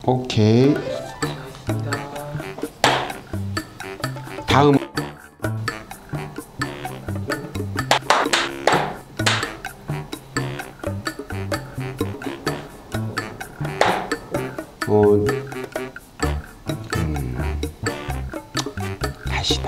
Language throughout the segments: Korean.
오케이. 다음. 다시.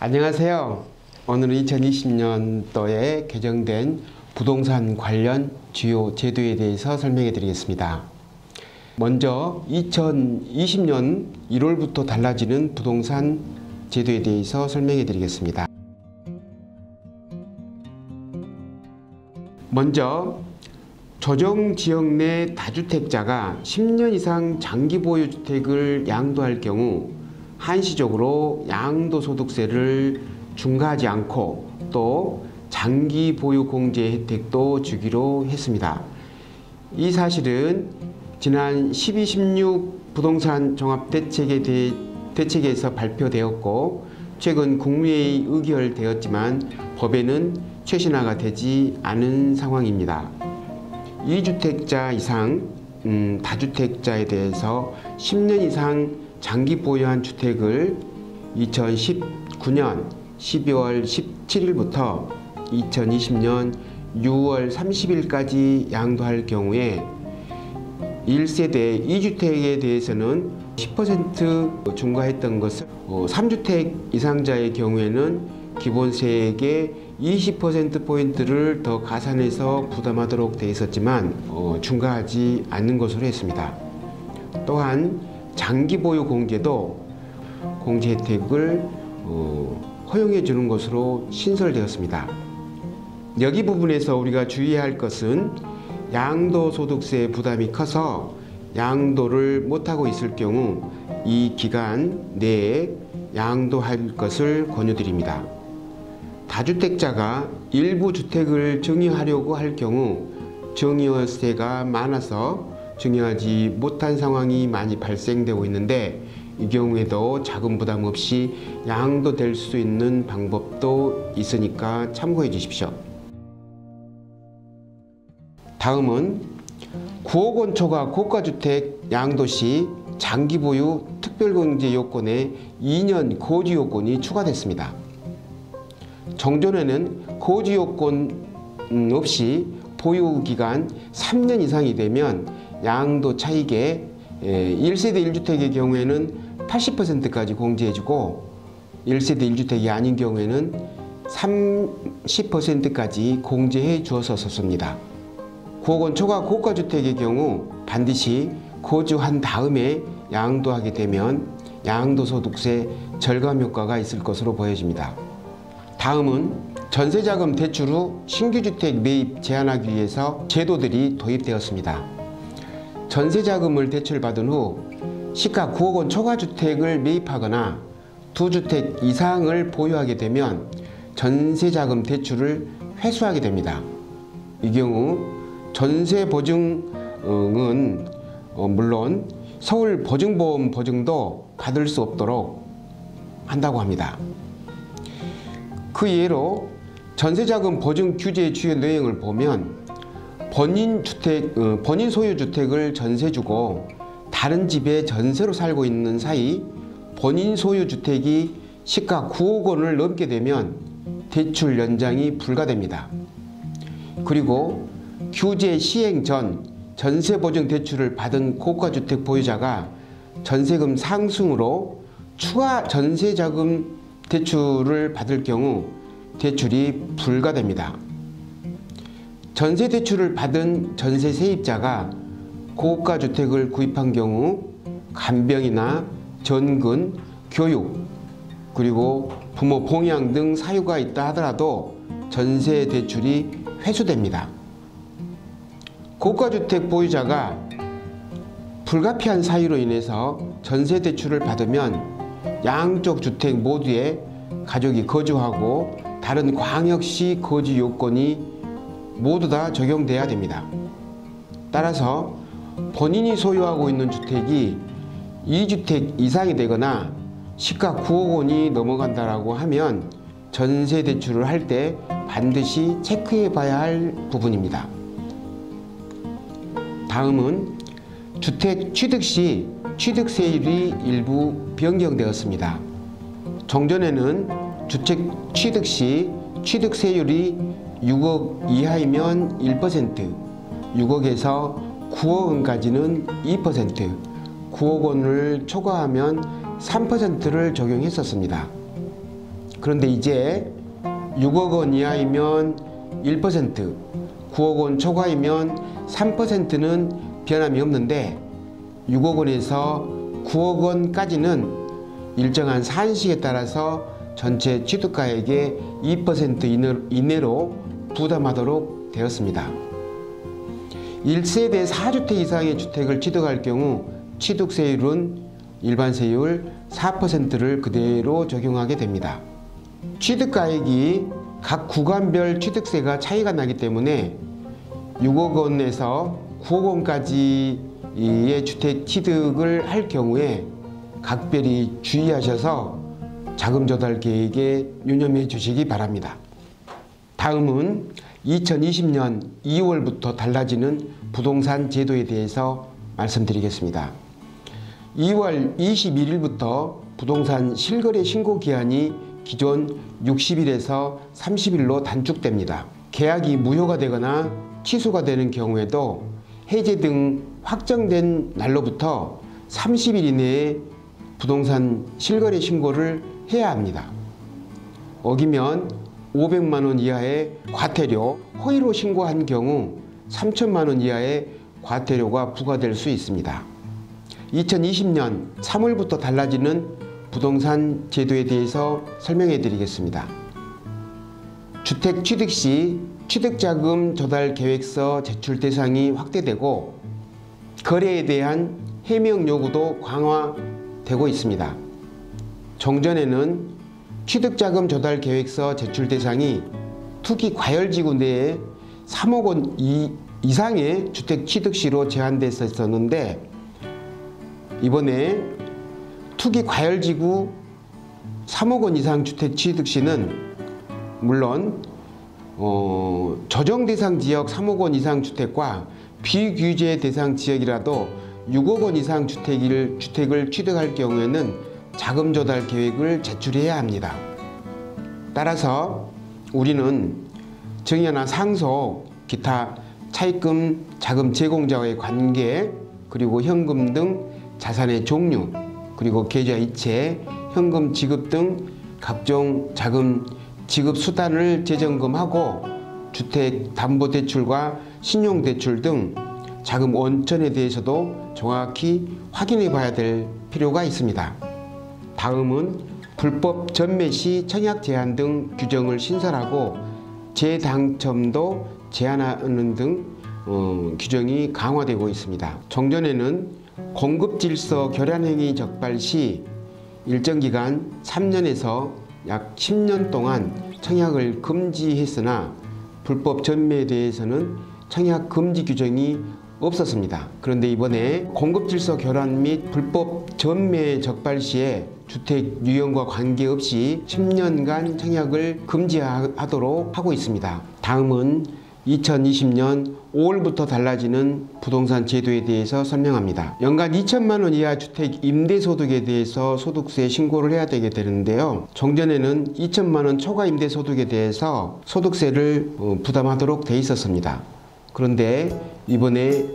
안녕하세요. 오늘은 2020년도에 개정된 부동산 관련 주요 제도에 대해서 설명해 드리겠습니다. 먼저 2020년 1월부터 달라지는 부동산 제도에 대해서 설명해 드리겠습니다. 먼저 조정지역 내 다주택자가 10년 이상 장기보유주택을 양도할 경우 한시적으로 양도소득세를 중과하지 않고 또 장기보유공제 혜택도 주기로 했습니다. 이 사실은 지난 12.16 부동산 종합대책에서 발표되었고 최근 국무회의 의결되었지만 법에는 최신화가 되지 않은 상황입니다. 2주택자 이상 다주택자에 대해서 10년 이상 장기 보유한 주택을 2019년 12월 17일부터 2020년 6월 30일까지 양도할 경우에 1세대 2주택에 대해서는 10% 중과했던 것을 3주택 이상자의 경우에는 기본세액의 20%포인트를 더 가산해서 부담하도록 되어 있었지만 중과하지 않는 것으로 했습니다. 또한 장기보유 공제도 공제 혜택을 허용해 주는 것으로 신설되었습니다. 여기 부분에서 우리가 주의해야 할 것은 양도소득세 부담이 커서 양도를 못하고 있을 경우 이 기간 내에 양도할 것을 권유드립니다. 다주택자가 일부 주택을 증여하려고 할 경우 증여세가 많아서 증여하지 못한 상황이 많이 발생되고 있는데 이 경우에도 자금 부담 없이 양도될 수 있는 방법도 있으니까 참고해 주십시오. 다음은 9억 원 초과 고가주택 양도 시 장기보유 특별공제 요건에 2년 고지 요건이 추가됐습니다. 정전에는 고지 요건 없이 보유기간 3년 이상이 되면 양도 차익에 1세대 1주택의 경우에는 80%까지 공제해주고 1세대 1주택이 아닌 경우에는 30%까지 공제해 주었었습니다. 9억 원 초과 고가주택의 경우 반드시 거주한 다음에 양도하게 되면 양도소득세 절감 효과가 있을 것으로 보여집니다. 다음은 전세자금 대출 후 신규주택 매입 제한하기 위해서 제도들이 도입되었습니다. 전세자금을 대출받은 후 시가 9억 원 초과주택을 매입하거나 2주택 이상을 보유하게 되면 전세자금 대출을 회수하게 됩니다. 이 경우 전세보증은 물론 서울보증보험 보증도 받을 수 없도록 한다고 합니다. 그 예로 전세자금 보증 규제 주요 내용을 보면 본인 소유 주택을 전세 주고 다른 집에 전세로 살고 있는 사이 본인 소유 주택이 시가 9억 원을 넘게 되면 대출 연장이 불가됩니다. 그리고 규제 시행 전 전세보증 대출을 받은 고가주택 보유자가 전세금 상승으로 추가 전세자금 대출을 받을 경우 대출이 불가됩니다. 전세대출을 받은 전세 세입자가 고가주택을 구입한 경우 간병이나 전근, 교육, 그리고 부모 봉양 등 사유가 있다 하더라도 전세대출이 회수됩니다. 고가주택 보유자가 불가피한 사유로 인해서 전세대출을 받으면 양쪽 주택 모두에 가족이 거주하고 다른 광역시 거주 요건이 모두 다 적용돼야 됩니다. 따라서 본인이 소유하고 있는 주택이 2주택 이상이 되거나 시가 9억 원이 넘어간다라고 하면 전세 대출을 할 때 반드시 체크해 봐야 할 부분입니다. 다음은 주택 취득 시 취득세율이 일부 변경되었습니다. 정전에는 주택 취득 시 취득세율이 6억 이하이면 1%, 6억에서 9억 원까지는 2%, 9억 원을 초과하면 3%를 적용했었습니다. 그런데 이제 6억 원 이하이면 1%, 9억 원 초과이면 3%는 변함이 없는데 6억 원에서 9억 원까지는 일정한 산식에 따라서 전체 취득가액의 2% 이내로 부담하도록 되었습니다. 1세대 4주택 이상의 주택을 취득할 경우 취득세율은 일반세율 4%를 그대로 적용하게 됩니다. 취득가액이 각 구간별 취득세가 차이가 나기 때문에 6억 원에서 9억 원까지의 주택 취득을 할 경우에 각별히 주의하셔서 자금 조달 계획에 유념해 주시기 바랍니다. 다음은 2020년 2월부터 달라지는 부동산 제도에 대해서 말씀드리겠습니다. 2월 21일부터 부동산 실거래 신고 기한이 기존 60일에서 30일로 단축됩니다. 계약이 무효가 되거나 취소가 되는 경우에도 해제 등 확정된 날로부터 30일 이내에 부동산 실거래 신고를 해야 합니다. 어기면 500만 원 이하의 과태료, 허위로 신고한 경우 3천만 원 이하의 과태료가 부과될 수 있습니다. 2020년 3월부터 달라지는 부동산 제도에 대해서 설명해 드리겠습니다. 주택 취득 시 취득자금 조달 계획서 제출 대상이 확대되고 거래에 대한 해명 요구도 강화되고 있습니다. 정전에는 취득자금 조달 계획서 제출 대상이 투기 과열지구 내에 3억 원 이상의 주택 취득 시로 제한됐었는데 이번에 투기 과열지구 3억 원 이상 주택 취득 시는 물론 조정 대상 지역 3억 원 이상 주택과 비규제 대상 지역이라도 6억 원 이상 주택을 취득할 경우에는 자금 조달 계획을 제출해야 합니다. 따라서 우리는 증여나 상속, 기타 차입금, 자금 제공자와의 관계, 그리고 현금 등 자산의 종류, 그리고 계좌 이체, 현금 지급 등 각종 자금 지급 수단을 재점검하고 주택담보대출과 신용대출 등 자금 원천에 대해서도 정확히 확인해 봐야 될 필요가 있습니다. 다음은 불법 전매 시 청약 제한 등 규정을 신설하고 재당첨도 제한하는 등 규정이 강화되고 있습니다. 정전에는 공급질서 교란행위 적발 시 일정 기간 3년에서 약 10년 동안 청약을 금지했으나 불법 전매에 대해서는 청약 금지 규정이 없었습니다. 그런데 이번에 공급질서 교란 및 불법 전매 적발 시에 주택 유형과 관계없이 10년간 청약을 금지하도록 하고 있습니다. 다음은 2020년 5월부터 달라지는 부동산 제도에 대해서 설명합니다. 연간 2천만 원 이하 주택 임대소득에 대해서 소득세 신고를 해야 되게 되는데요. 정전에는 2천만 원 초과 임대소득에 대해서 소득세를 부담하도록 돼 있었습니다. 그런데 이번에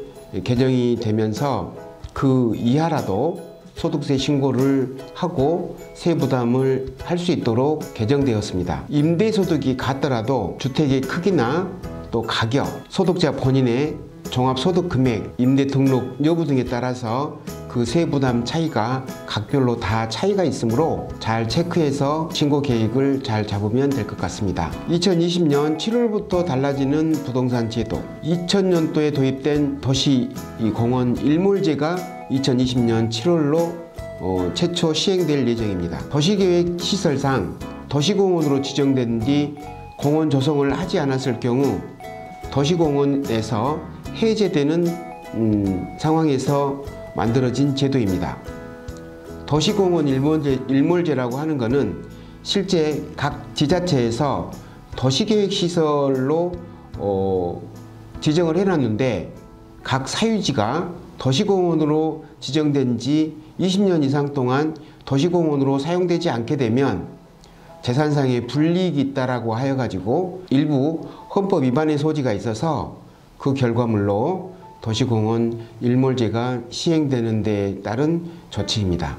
개정이 되면서 그 이하라도 소득세 신고를 하고 세부담을 할 수 있도록 개정되었습니다. 임대소득이 같더라도 주택의 크기나 또 가격, 소득자 본인의 종합소득금액, 임대등록 여부 등에 따라서 그 세부담 차이가 각별로 다 차이가 있으므로 잘 체크해서 신고 계획을 잘 잡으면 될 것 같습니다. 2020년 7월부터 달라지는 부동산 제도, 2000년도에 도입된 도시공원 일몰제가 2020년 7월로 최초 시행될 예정입니다. 도시계획 시설상 도시공원으로 지정된 뒤 공원 조성을 하지 않았을 경우 도시공원에서 해제되는 상황에서 만들어진 제도입니다. 도시공원 일몰제라고 하는 것은 실제 각 지자체에서 도시계획시설로 지정을 해놨는데 각 사유지가 도시공원으로 지정된 지 20년 이상 동안 도시공원으로 사용되지 않게 되면 재산상의 불이익이 있다라고 하여 가지고 일부 헌법 위반의 소지가 있어서 그 결과물로 도시공원 일몰제가 시행되는 데에 따른 조치입니다.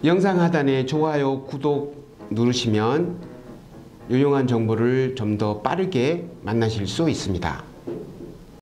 영상 하단에 좋아요, 구독 누르시면 유용한 정보를 좀 더 빠르게 만나실 수 있습니다.